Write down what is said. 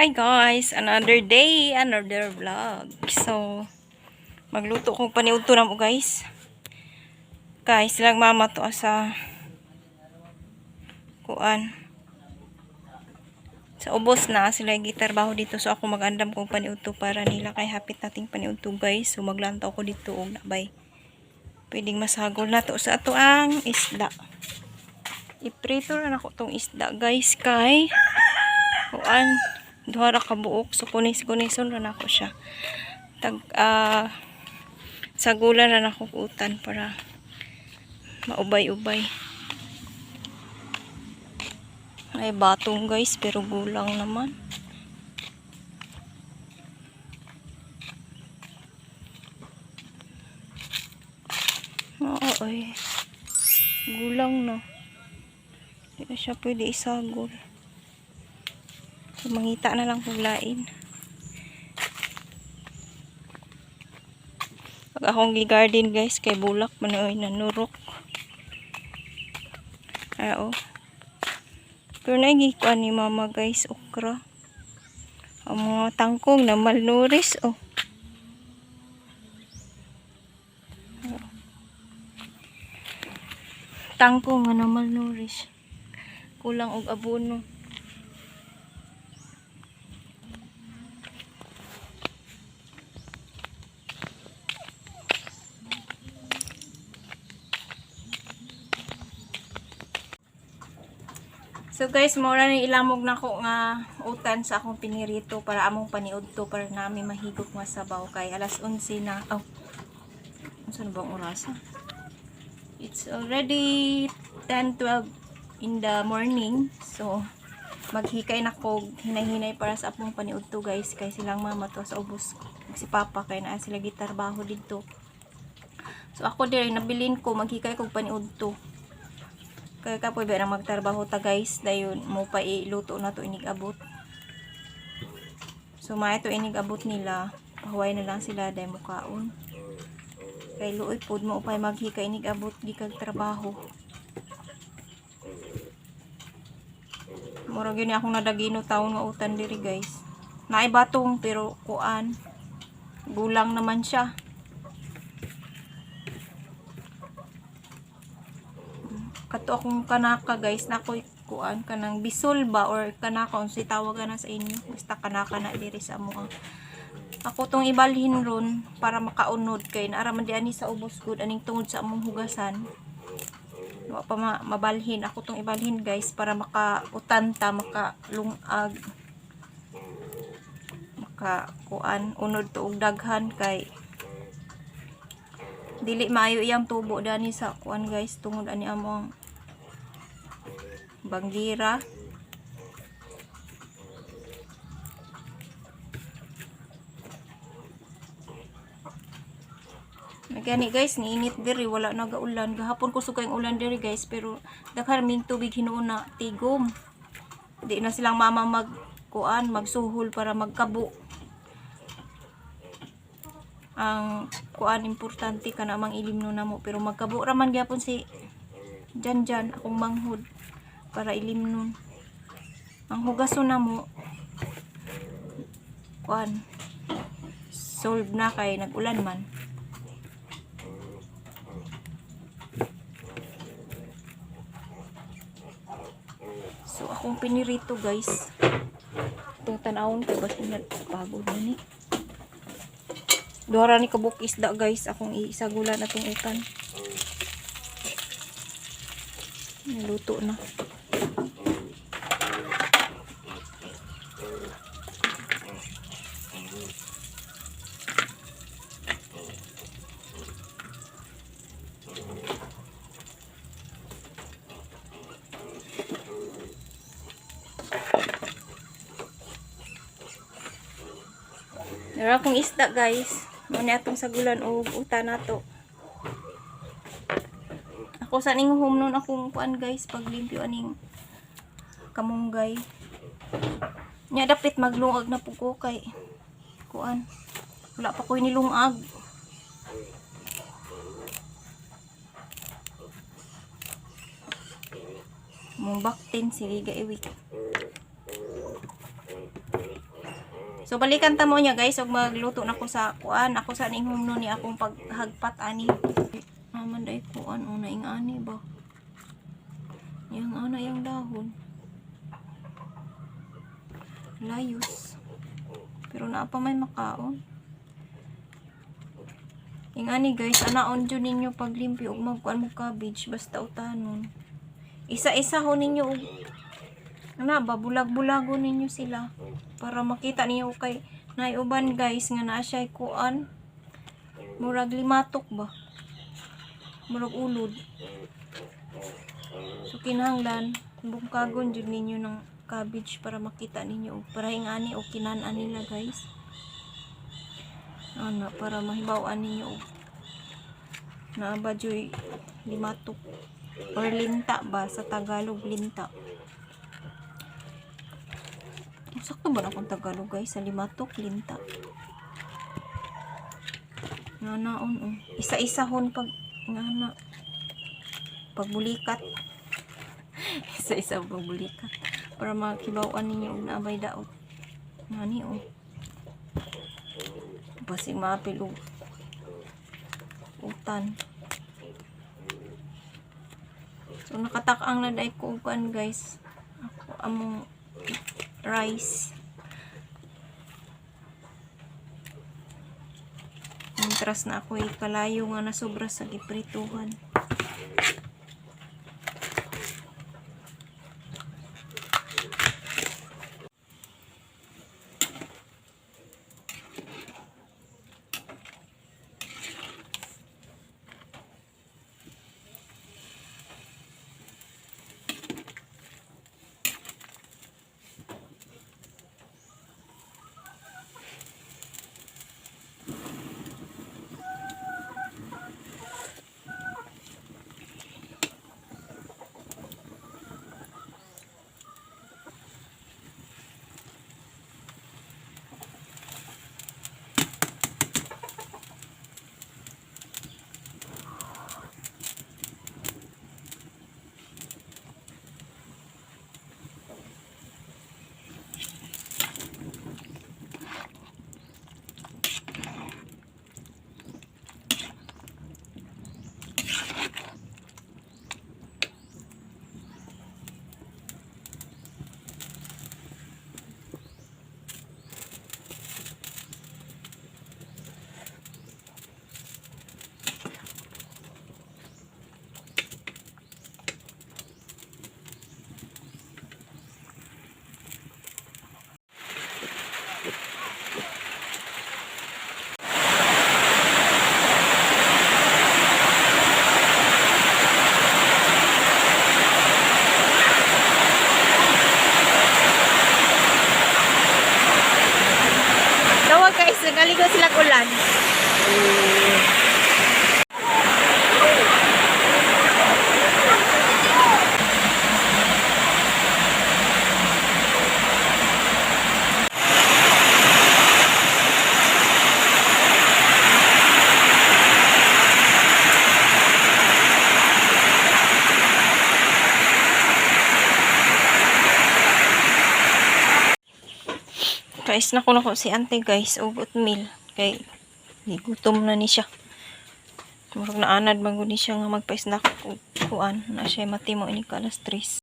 Hi guys, another day, another vlog. So, magluto kong paniudto na mo guys. Guys, silang mama to sa kuan. Sa ubos na sila gitarbaho dito, so ako magandam kong paniudto para nila kay hapit nating paniudto guys. So maglantaw ko dito og nabay. Pwedeng masagol na to sa ato ang isda. Iprito na ako tong isda guys kay kuan duha ra ka buok, so kunis-kunison ra nako siya. Sagulan ra nako utan para maubay-ubay. Ay batong guys, pero gulang naman. Oo, ay. Gulang na. Hindi na siya pwede isagol. So, mangita na lang kung lain. Pag akong gi-garden guys, kay bulak man ay nanurok. Oo. Pero nagikuan ni mama guys, okra. Ang mga tangkong na malnourished, oh. Tangkong na malnourished. Kulang og abono. So guys, mura ni ilamog na ko nga utan sa akong pinirito para among paniudto para nami mahigop nga sabaw kay alas 11 na. Oh. Unsa na bang oras? It's already 10:12 in the morning. So maghikay na ko hinay-hinay para sa akong paniudto guys kay silang mama to sa ubos. Si papa kay naa sila gitarbaho dito. So ako diri nabilin ko maghikay kog paniudto. Kaya kapoy ba na magtrabaho ta guys, dayon mo pa iluto na to inig abot. So may to inig abot nila, pahuway na lang sila dahil mukaon. Kay luoy pod mo upay maghika inig abot di kag trabaho. Mura gyud ni akong nadagino taon nga utan diri guys. Naay batong pero kuan gulang naman siya. Kato akong kanaka guys, nakoy kuan kanang bisol ba or kanaka unsa tawagan na sa inyo, basta kanaka na diri sa amo. Ako tong ibalhin ron para makaunod kay naara man di ani sa ubos good aning tungod sa among hugasan. Wa pa mabalhin, ako tong ibalhin guys para makautan ta, makalungag, maka kuan unod to og daghan kay dili maayo iyang tubo dani sa kuan guys tungod ani among banggira. Gani guys, niinit diri, wala na gaulan. Gahapon ko sukay ang ulan diri guys, pero daghan ming tubig hinuuna tigom. Di na silang mama magkuan, magsuhol para magkabo. Ang kuan importante ka namang ilimno namo, pero magkabo raman gyapon si Janjan akong manghod para ilimnon. Ang hugason namo kuan solve na kay nag-ulan man. So akong pinirito guys. Itong tanawon kay basta nagpagod na ni. Duha ni kabuk isda guys, akong isagulan atong utan. Niluto na. Nara akong isda guys. Muna atong sagulan o utan nato. Ako sa ning home nun akong kuan guys, paglimpyo aning kamunggay. Nya dapit maglungag na pug ko kay kuan. Wala pa ko nilungag. Mong baktin sige gaiwik. So balikan ta mo niya guys ug magluto na ko sa kuan. Ako sa ning humno ni akong paghagpat ani. Naman day kuan una ing ani ba. Yang ana yang dahon. Layos. Pero naa pa may makaon. Ing ani guys, anaon jud ninyo paglimpyo ug magkuan mo cabbage basta utanon. Isa-isa ho ninyo og ana ba bulag-bulagon ninyo sila para makita niyo kay naiuban guys nga naa siya kuan. Murag limatok ba? Murag ulod. So kinahanglan bungkagon jud ninyo ng cabbage para makita ninyo para ing ani o kinan-an nila guys. Ano, para mahibaw-an ninyo na ba joy limatok or linta ba sa Tagalog, linta. Sakto ba na akong Tagalog guys sa limatok, linta. Naon isa-isa hon pag ngana pagbulikat. Isa-isa pagbulikat para makibaw-an ninyo og naabay daot. Ngani basig maapil og utan. So nakatak-ang na dai ko upan guys. Ako among rice. Intras na ako ikalayo nga nasobra sa giprituhan. Nagaligo sila ulan. Guys, nako si ante guys, ugot meal kay gutom na ni siya. Murag naanad man gud ni siya nga magpa-snack kuan na siya matimo ini ka alas 3.